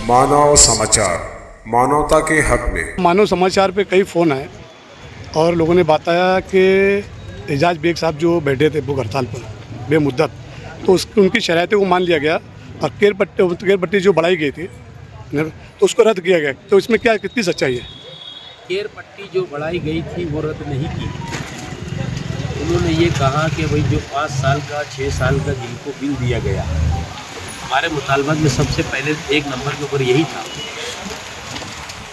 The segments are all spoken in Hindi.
मानव समाचार, मानवता के हक में। मानव समाचार पे कई फ़ोन आए और लोगों ने बताया कि एजाज बेग साहब जो बैठे थे भूख हड़ताल पर बेमुद्दत, तो उनकी शरारतें को मान लिया गया और केयर पट्टी जो बढ़ाई गई थी तो उसको रद्द किया गया। तो इसमें क्या कितनी सच्चाई है? केयर पट्टी जो बढ़ाई गई थी वो रद्द नहीं की। उन्होंने ये कहा कि भाई जो 5 साल का 6 साल का जिनको बिल दिया गया, हमारे मुतालबात में सबसे पहले एक नंबर के ऊपर यही था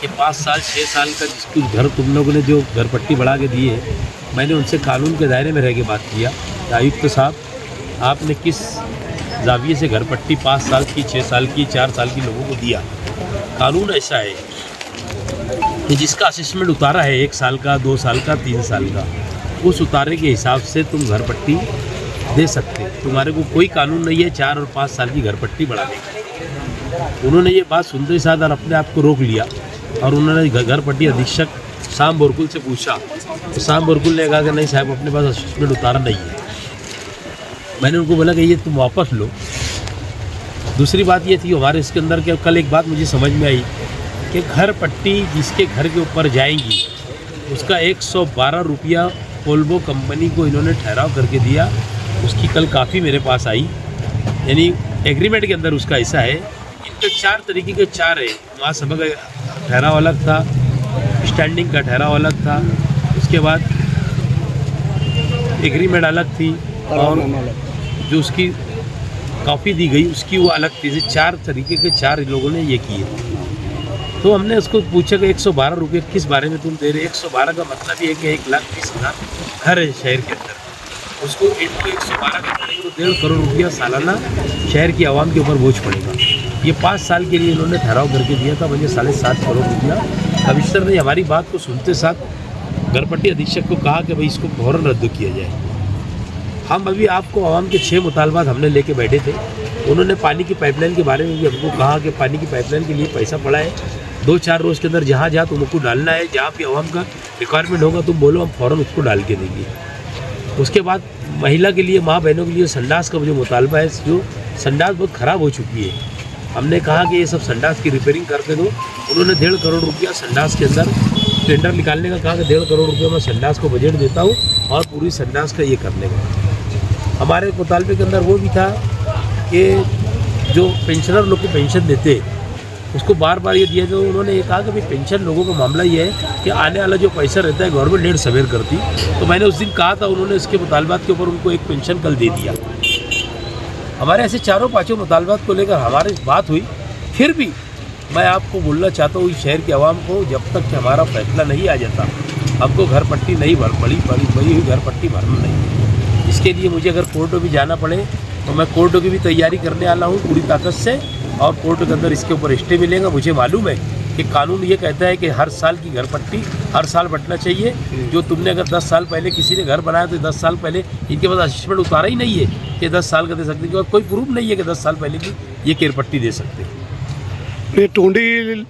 कि 5 साल 6 साल का जिसको घर तुम लोगों ने जो घर पट्टी बढ़ा के दी है, मैंने उनसे कानून के दायरे में रह के बात किया। आयुक्त साहब, आपने किस जाविये से घर पट्टी 5 साल की 6 साल की 4 साल की लोगों को दिया? कानून ऐसा है कि जिसका असेसमेंट उतारा है 1 साल का 2 साल का 3 साल का, उस उतारे के हिसाब से तुम घर पट्टी दे सकते। तुम्हारे को कोई कानून नहीं है 4 और 5 साल की घर पट्टी बढ़ाने का। उन्होंने ये बात सुनते ही साथ और अपने आप को रोक लिया और उन्होंने घर पट्टी अधीक्षक शाम बोरकुल से पूछा तो शाम बोरकुल ने कहा कि नहीं साहब, अपने पास असेसमेंट उतारा नहीं है। मैंने उनको बोला कि ये तुम वापस लो। दूसरी बात ये थी हमारे इसके अंदर कि कल एक बात मुझे समझ में आई कि घर पट्टी जिसके घर के ऊपर जाएंगी उसका 112 रुपया कोल्बो कंपनी को इन्होंने ठहराव करके दिया। उसकी कल काफ़ी मेरे पास आई, यानी एग्रीमेंट के अंदर उसका ऐसा है, इनके 4 तरीके के 4 है। महासभा का ठहराव अलग था, स्टैंडिंग का ठहराव अलग था, उसके बाद एग्रीमेंट अलग थी और जो उसकी कॉपी दी गई उसकी वो अलग थी। 4 तरीके के 4 लोगों ने ये किए। तो हमने उसको पूछा कि 112 रुपये किस बारे में तुम दे रहे? 112 का मतलब ये है कि 1,20,000 घर है शहर के अंदर, उसको 112 का करेंगे तो 1.5 करोड़ रुपया सालाना शहर की आवाम के ऊपर बोझ पड़ेगा। ये 5 साल के लिए इन्होंने ठहराव करके दिया था, मुझे 7.5 करोड़ रुपया। कमिश्नर ने हमारी बात को सुनते साथ घर पट्टी अधीक्षक को कहा कि भाई इसको फौरन रद्द किया जाए। हम अभी आपको आवाम के 6 मुतालबात हमने लेके बैठे थे। उन्होंने पानी की पाइपलाइन के बारे में भी हमको कहा कि पानी की पाइपलाइन के लिए पैसा पड़ा है, 2-4 रोज़ के अंदर जहाँ जहाँ तुमको डालना है, जहाँ भी आवाम का रिक्वायरमेंट होगा तुम बोलो, हम फ़ौरन उसको डाल के देंगे। उसके बाद महिला के लिए, माँ बहनों के लिए संडास का जो मुतालबा है, जो संडास बहुत ख़राब हो चुकी है, हमने कहा कि ये सब संडास की रिपेयरिंग करके दो। उन्होंने 1.5 करोड़ रुपया संडास के अंदर टेंडर निकालने का कहा कि 1.5 करोड़ रुपया मैं संडास को बजट देता हूँ और पूरी संडास का ये करने का। हमारे मुतालबे के अंदर वो भी था कि जो पेंशनर लोग को पेंशन देते उसको बार बार ये दिया। तो उन्होंने ये कहा कि भाई पेंशन लोगों का मामला ये है कि आने वाला जो पैसा रहता है गवर्नमेंट डेढ़ सवेर करती। तो मैंने उस दिन कहा था, उन्होंने इसके मुतालबात के ऊपर उनको एक पेंशन कल दे दिया। हमारे ऐसे 4-5 मुतालबात को लेकर हमारी बात हुई। फिर भी मैं आपको बोलना चाहता हूँ इस शहर के आवाम को, जब तक कि हमारा फैसला नहीं आ जाता हमको घर पट्टी नहीं बड़ी हुई घर पट्टी भरना नहीं। इसके लिए मुझे अगर कोर्टों भी जाना पड़े तो मैं कोर्टों की भी तैयारी करने वाला हूँ पूरी ताकत से, और कोर्ट के अंदर इसके ऊपर स्टे मिलेगा। मुझे मालूम है कि कानून ये कहता है कि हर साल की घर पट्टी हर साल बंटना चाहिए। जो तुमने अगर 10 साल पहले किसी ने घर बनाया तो 10 साल पहले इनके पास असेसमेंट उतारा ही नहीं है कि 10 साल का दे सकते, और कोई प्रूफ नहीं है कि 10 साल पहले की ये केयर पट्टी दे सकते हैं। ये टोंडी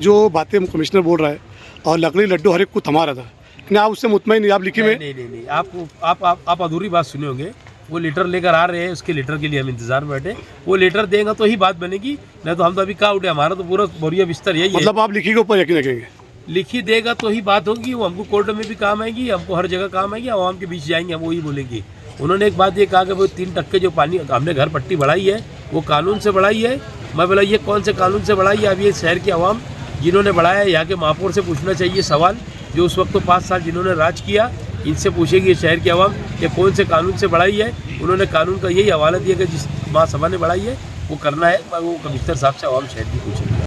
जो बातें कमिश्नर बोल रहा है और लकड़ी लड्डू हर एक को थमा रहा था, नहीं आप उससे मुतमईन नहीं? आप लिखी में नहीं, आप अधूरी बात सुने होंगे। वो लेटर लेकर आ रहे हैं, उसके लेटर के लिए हम इंतजार में बैठे। वो लेटर देगा तो ही बात बनेगी, नहीं तो हम तो अभी कहाँ उठे, हमारा तो पूरा बोरिया बिस्तर यही है। मतलब आप लिखी के ऊपर यकीन रखेंगे? लिखी देगा तो ही बात होगी। वो हमको कोर्ट में भी काम आएगी, हमको हर जगह काम आएगी, आवाम के बीच जाएंगे, हम वही बोलेंगे। उन्होंने एक बात ये कहा कि वो 3% जो पानी हमने घर पट्टी बढ़ाई है वो कानून से बढ़ाई है। मैं बोला ये कौन से कानून से बढ़ाई है? अब ये शहर की आवाम जिन्होंने बढ़ाया है, यहाँ के महापौर से पूछना चाहिए सवाल, जो उस वक्त तो 5 साल जिन्होंने राज किया, इनसे पूछेगी शहर की आवाम कि कौन से कानून से बढ़ाई है। उन्होंने कानून का यही हवाला दिया कि जिस महासभा ने बढ़ाई है वो करना है। वो कमिश्नर साहब से आवाम शहर की पूछेगी।